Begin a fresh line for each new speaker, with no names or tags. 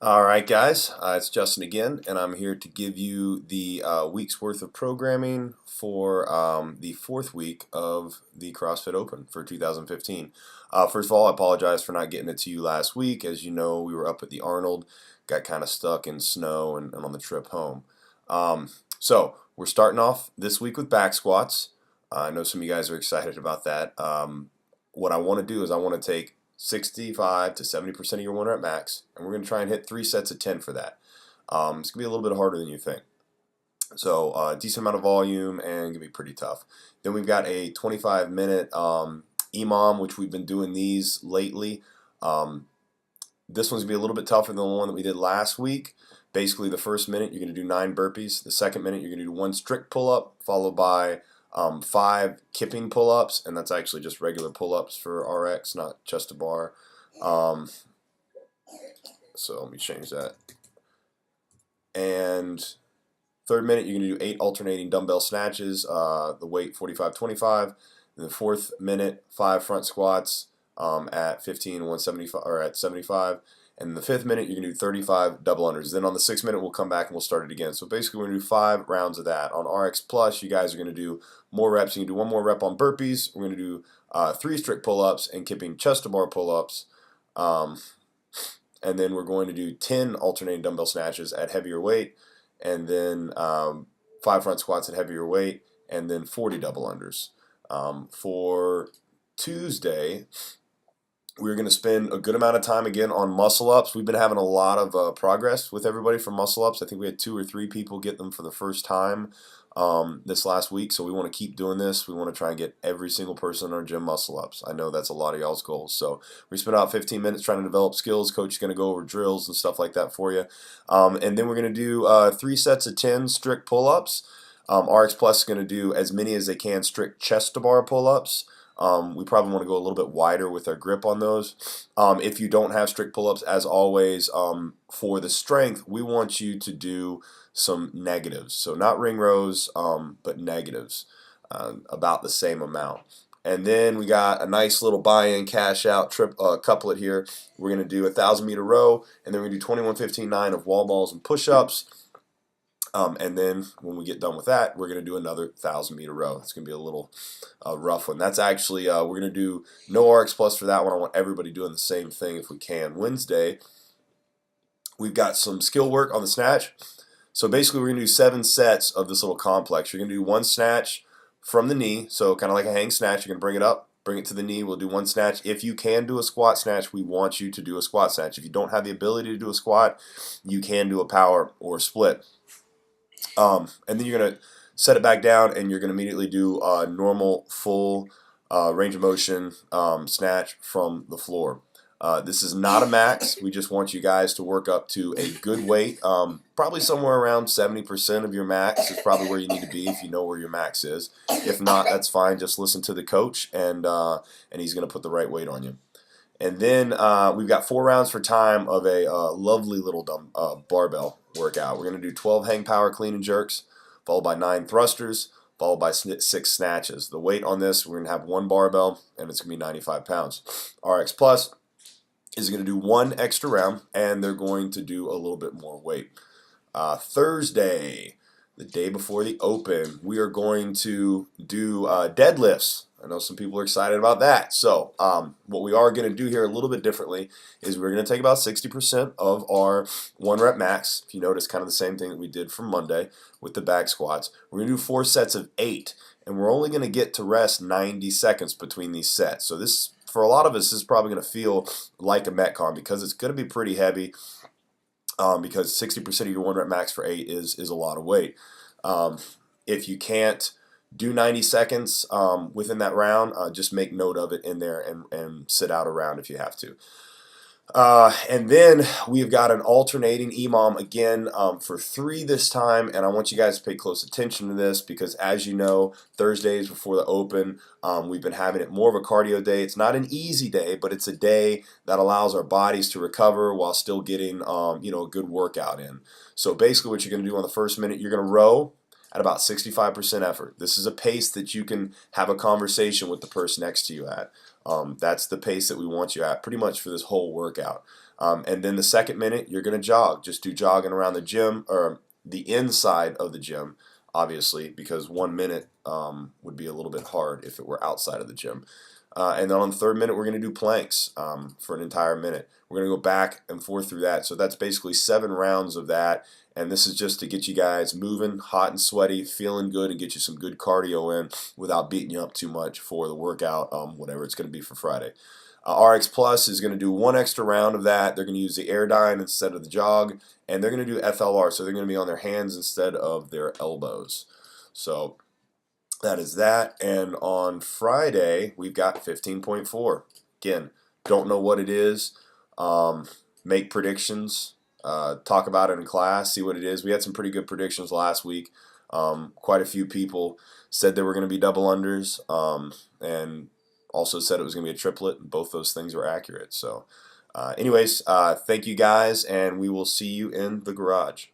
All right, guys, it's Justin again, and I'm here to give you the week's worth of programming for the fourth week of the CrossFit Open for 2015. First of all, I apologize for not getting it to you last week. As you know, we were up at the Arnold, got kind of stuck in snow and on the trip home. So we're starting off this week with back squats. I know some of you guys are excited about that. What I want to do is I want to take 65 to 70% of your 1 rep max, and we're going to try and hit 3 sets of 10 for that. It's going to be a little bit harder than you think. So decent amount of volume and going to be pretty tough. Then we've got a 25-minute EMOM, which we've been doing these lately. This one's going to be a little bit tougher than the one that we did last week. Basically, the first minute, you're going to do 9 burpees. The second minute, you're going to do 1 strict pull-up, followed by 5 kipping pull-ups, and that's actually just regular pull-ups for RX, not just a bar. So let me change that. And third minute, you're going to do 8 alternating dumbbell snatches, the weight 45-25. In the fourth minute, 5 front squats at 15, 175, or at 75. And in the fifth minute, you're going to do 35 double unders. Then on the 6th minute, we'll come back and we'll start it again. So basically, we're going to do 5 rounds of that. On RX Plus, you guys are going to do more reps. You can do 1 more rep on burpees. We're going to do 3 strict pull-ups and kipping chest-to-bar pull-ups. And then we're going to do 10 alternating dumbbell snatches at heavier weight. And then 5 front squats at heavier weight. And then 40 double unders. For Tuesday, we're going to spend a good amount of time again on muscle ups. We've been having a lot of progress with everybody for muscle ups. I think we had 2 or 3 people get them for the first time this last week. So we want to keep doing this. We want to try and get every single person in our gym muscle ups. I know that's a lot of y'all's goals. So we spent about 15 minutes trying to develop skills. Coach is going to go over drills and stuff like that for you. And then we're going to do 3 sets of 10 strict pull-ups. RX Plus is going to do as many as they can strict chest-to-bar pull-ups. We probably want to go a little bit wider with our grip on those. If you don't have strict pull-ups, as always, for the strength, we want you to do some negatives. So not ring rows, but negatives, about the same amount. And then we got a nice little buy-in, cash-out couplet here. We're going to do a 1,000-meter row, and then we're going to do 21-15-9 of wall balls and push-ups. And then when we get done with that, we're going to do another 1,000-meter row. It's going to be a little rough one. That's actually, we're going to do no RX Plus for that one. I want everybody doing the same thing if we can. Wednesday, we've got some skill work on the snatch. So basically, we're going to do 7 sets of this little complex. You're going to do 1 snatch from the knee, so kind of like a hang snatch. You're going to bring it up, bring it to the knee. We'll do 1 snatch. If you can do a squat snatch, we want you to do a squat snatch. If you don't have the ability to do a squat, you can do a power or a split. And then you're going to set it back down, and you're going to immediately do a normal full range of motion snatch from the floor. This is not a max. We just want you guys to work up to a good weight. Probably somewhere around 70% of your max is probably where you need to be if you know where your max is. If not, that's fine. Just listen to the coach, and he's going to put the right weight on you. And then we've got 4 rounds for time of a lovely little barbell workout. We're going to do 12 hang power clean and jerks, followed by 9 thrusters, followed by 6 snatches. The weight on this, we're going to have 1 barbell, and it's going to be 95 pounds. RX Plus is going to do 1 extra round, and they're going to do a little bit more weight. Thursday, the day before the open, we are going to do deadlifts. I know some people are excited about that. So what we are going to do here a little bit differently is we're going to take about 60% of our 1 rep max. If you notice, kind of the same thing that we did from Monday with the back squats. We're going to do 4 sets of 8, and we're only going to get to rest 90 seconds between these sets. So this, for a lot of us, is probably going to feel like a Metcon because it's going to be pretty heavy. Because 60% of your 1 rep max for 8 is a lot of weight. If you can't do 90 seconds within that round, just make note of it in there and sit out a round if you have to. And then we've got an alternating EMOM again for 3 this time, and I want you guys to pay close attention to this because, as you know, Thursdays before the open, we've been having it more of a cardio day. It's not an easy day, but it's a day that allows our bodies to recover while still getting a good workout in. So basically what you're going to do on the first minute, you're going to row at about 65% effort. This is a pace that you can have a conversation with the person next to you at. That's the pace that we want you at pretty much for this whole workout. And then the second minute, you're going to jog. Just do jogging around the gym or the inside of the gym, obviously, because 1 minute would be a little bit hard if it were outside of the gym. And then on the third minute, we're going to do planks for an entire minute. We're going to go back and forth through that. So that's basically 7 rounds of that. And this is just to get you guys moving, hot and sweaty, feeling good, and get you some good cardio in without beating you up too much for the workout, whatever it's going to be for Friday. RX Plus is going to do 1 extra round of that. They're going to use the Airdyne instead of the jog, and they're going to do FLR, so they're going to be on their hands instead of their elbows. So that is that. And on Friday, we've got 15.4. Again, don't know what it is. Make predictions. Talk about it in class. See what it is. We had some pretty good predictions last week. Quite a few people said they were going to be double unders, and also said it was going to be a triplet, and both those things were accurate. So anyways, thank you guys, and we will see you in the garage.